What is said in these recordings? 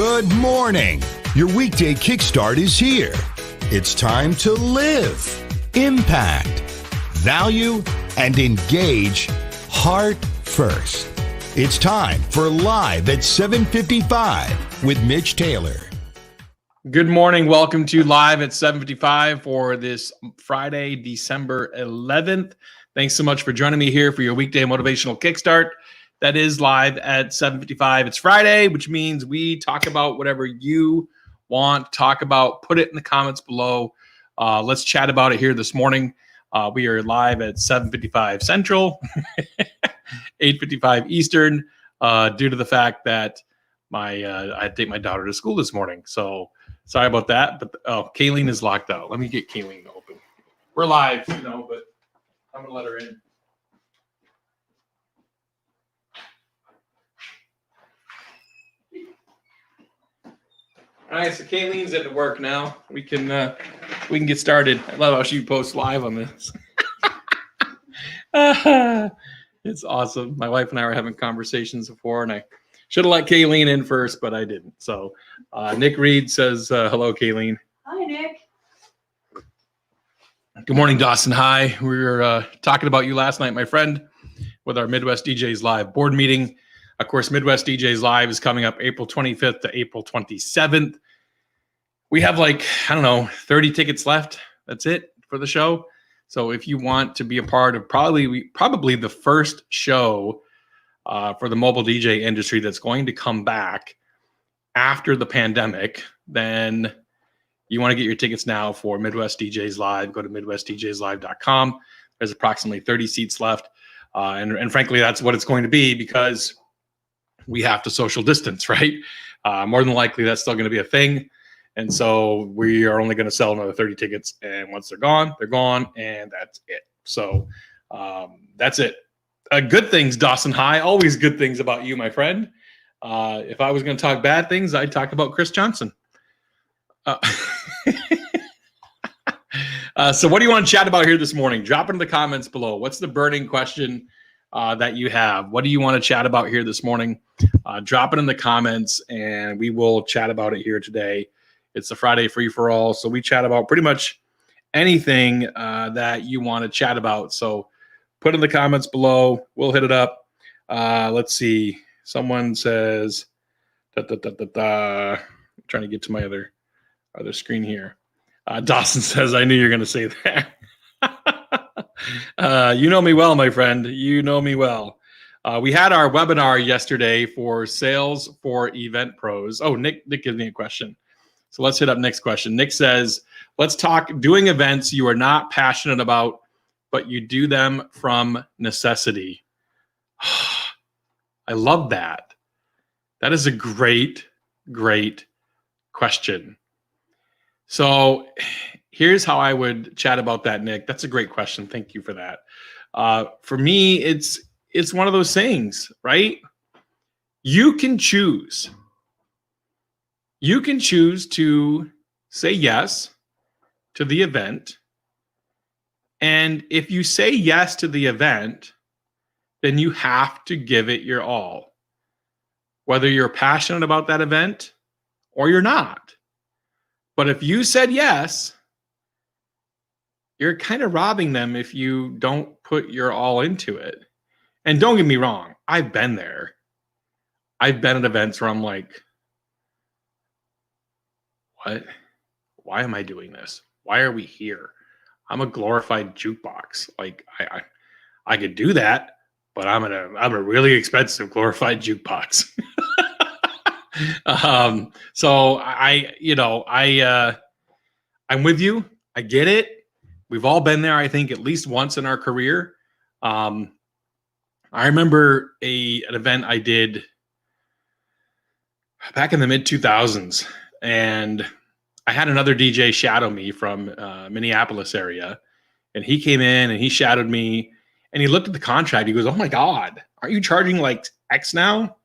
Good morning. Your weekday kickstart is here. It's time to live, impact, value, and engage heart first. It's time for Live at 7:55 with Mitch Taylor. Good morning. Welcome to Live at 7:55 for this Friday, December 11th. Thanks so much for joining me here for your weekday motivational kickstart. That is Live at 7:55. It's Friday, which means we talk about whatever you want to talk about. Put it in the comments below. Let's chat about it here this morning. We are live at 7:55 Central, 8:55 Eastern, due to the fact that I had to take my daughter to school this morning. So sorry about that. But Kayleen is locked out. Let me get Kayleen to open. We're live, but I'm gonna let her in. All right, so Kayleen's at work now. We can get started. I love how she posts live on this. It's awesome. My wife and I were having conversations before, and I should have let Kayleen in first, but I didn't. So Nick Reed says, hello, Kayleen. Hi, Nick. Good morning, Dawson. Hi. We were talking about you last night, my friend, with our Midwest DJs Live board meeting. Of course, Midwest DJs Live is coming up April 25th to April 27th. We have 30 tickets left. That's it for the show. So if you want to be a part of probably the first show for the mobile DJ industry that's going to come back after the pandemic, then you want to get your tickets now for Midwest DJs Live. Go to MidwestDJsLive.com. There's approximately 30 seats left. And frankly, that's what it's going to be because we have to social distance, right? More than likely, that's still going to be a thing. And so we are only going to sell another 30 tickets. And once they're gone, and that's it. So that's it. Good things, Dawson High. Always good things about you, my friend. If I was going to talk bad things, I'd talk about Chris Johnson. So what do you want to chat about here this morning? Drop it in the comments below. What's the burning question that you have? What do you want to chat about here this morning? Drop it in the comments and we will chat about it here today. It's a Friday free for all. So we chat about pretty much anything that you want to chat about. So put in the comments below. We'll hit it up. Let's see. Someone says, I'm trying to get to my other screen here. Dawson says, I knew you were going to say that. You know me well, my friend. You know me well. We had our webinar yesterday for sales for event pros. Oh, Nick gives me a question. So let's hit up Nick's question. Nick says, let's talk doing events you are not passionate about, but you do them from necessity. I love that. That is a great, great question. So here's how I would chat about that, Nick. That's a great question. Thank you for that. For me, it's one of those things, right? You can choose. You can choose to say yes to the event. And if you say yes to the event, then you have to give it your all. Whether you're passionate about that event or you're not. But if you said yes, you're kind of robbing them if you don't put your all into it. And don't get me wrong, I've been there. I've been at events where I'm like, what? Why am I doing this? Why are we here? I'm a glorified jukebox. Like I could do that, but I'm a really expensive glorified jukebox. So I'm with you. I get it. We've all been there, I think, at least once in our career. I remember an event I did back in the mid 2000s, and I had another DJ shadow me from Minneapolis area, and he came in and he shadowed me, and he looked at the contract. He goes, "Oh my God, aren't you charging like X now?"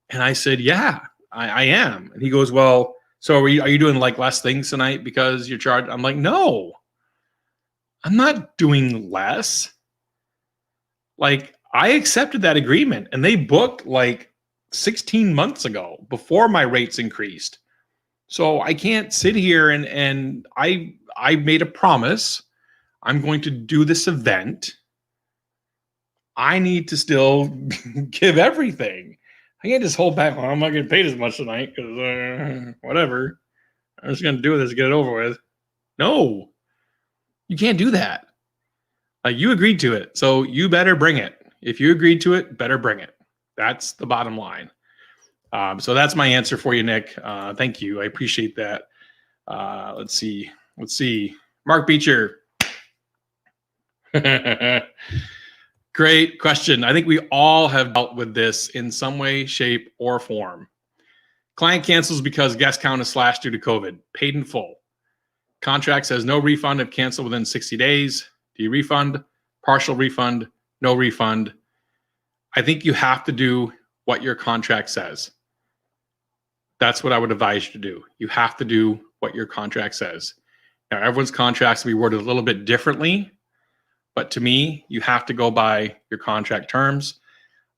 And I said, "Yeah, I am." And he goes, "Well, so are you doing like less things tonight because you're charged?" I'm like, "No, I'm not doing less." Like, I accepted that agreement, and they booked like 16 months ago before my rates increased. So I can't sit here and I made a promise. I'm going to do this event. I need to still give everything. I can't just hold back. Well, I'm not getting paid as much tonight because whatever. I'm just going to do this, get it over with. No, you can't do that. You agreed to it, so you better bring it. If you agreed to it, better bring it. That's the bottom line. So that's my answer for you, Nick. Thank you. I appreciate that. Let's see. Mark Beecher. Great question. I think we all have dealt with this in some way, shape, or form. Client cancels because guest count is slashed due to COVID. Paid in full. Contract says no refund if canceled within 60 days. Do you refund? Partial refund? No refund? I think you have to do what your contract says. That's what I would advise you to do. You have to do what your contract says. Now, everyone's contracts will be worded a little bit differently, but to me, you have to go by your contract terms.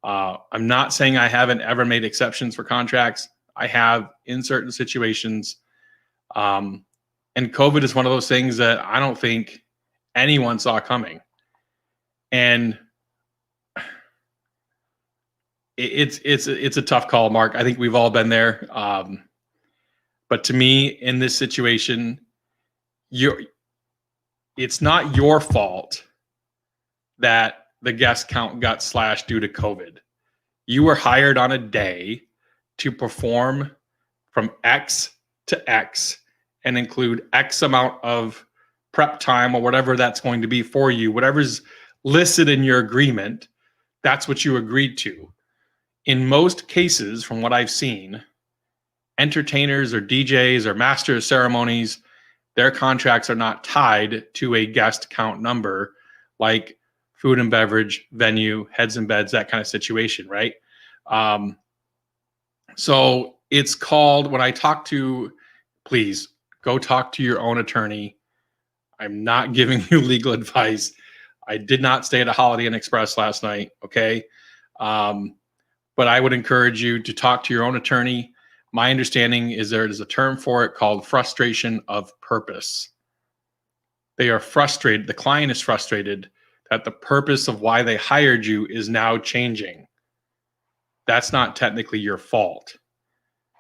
I'm not saying I haven't ever made exceptions for contracts. I have in certain situations. And COVID is one of those things that I don't think anyone saw coming. And it's a tough call, Mark. I think we've all been there. But to me, in this situation, it's not your fault that the guest count got slashed due to COVID. You were hired on a day to perform from X to X and include X amount of prep time or whatever that's going to be for you. Whatever's listed in your agreement, that's what you agreed to. In most cases, from what I've seen, entertainers or DJs or master of ceremonies, their contracts are not tied to a guest count number like food and beverage, venue, heads and beds, that kind of situation, right? So it's called, when I talk to, please go talk to your own attorney. I'm not giving you legal advice. I did not stay at a Holiday Inn Express last night, okay? But I would encourage you to talk to your own attorney. My understanding is there is a term for it called frustration of purpose. They are frustrated. The client is frustrated that the purpose of why they hired you is now changing. That's not technically your fault.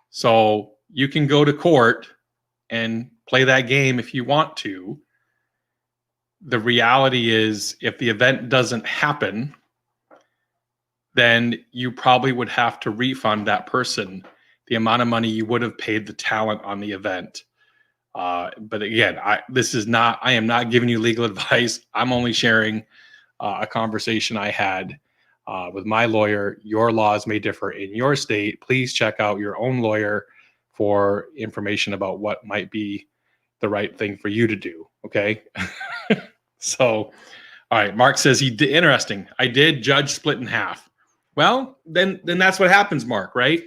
So you can go to court and play that game if you want to. The reality is, if the event doesn't happen, then you probably would have to refund that person the amount of money you would have paid the talent on the event. But again, I am not giving you legal advice. I'm only sharing a conversation I had with my lawyer. Your laws may differ in your state. Please check out your own lawyer for information about what might be the right thing for you to do. Okay. So, all right. Mark says interesting. I did judge split in half. Well, then that's what happens, Mark, right?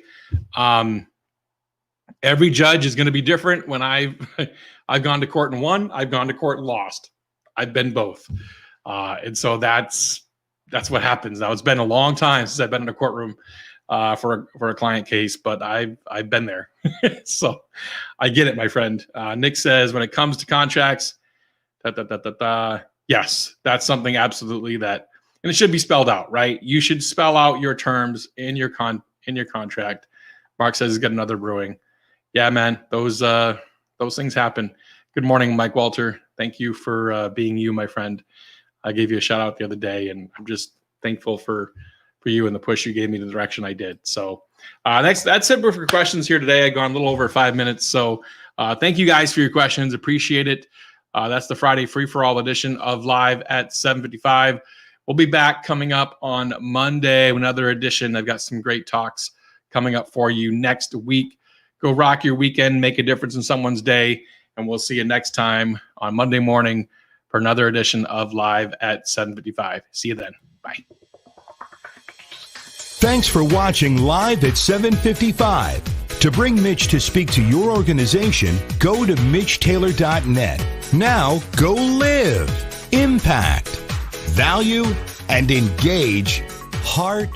Every judge is going to be different. When I've gone to court and won, I've gone to court and lost. I've been both. And so that's what happens. Now, it's been a long time since I've been in a courtroom for a client case, but I've been there. So I get it, my friend. Nick says, when it comes to contracts, yes, that's something absolutely that, and it should be spelled out, right? You should spell out your terms in your contract. Mark says he's got another brewing. Yeah, man, those things happen. Good morning, Mike Walter. Thank you for being you, my friend. I gave you a shout out the other day, and I'm just thankful for you and the push you gave me the direction I did. So that's it for questions here today. I've gone a little over 5 minutes. So thank you guys for your questions. Appreciate it. That's the Friday free-for-all edition of Live at 7:55. We'll be back coming up on Monday with another edition. I've got some great talks coming up for you next week. Go rock your weekend, make a difference in someone's day, and we'll see you next time on Monday morning for another edition of Live at 7:55. See you then. Bye. Thanks for watching Live at 7:55. To bring Mitch to speak to your organization, go to MitchTaylor.net. Now go live, impact, value, and engage heart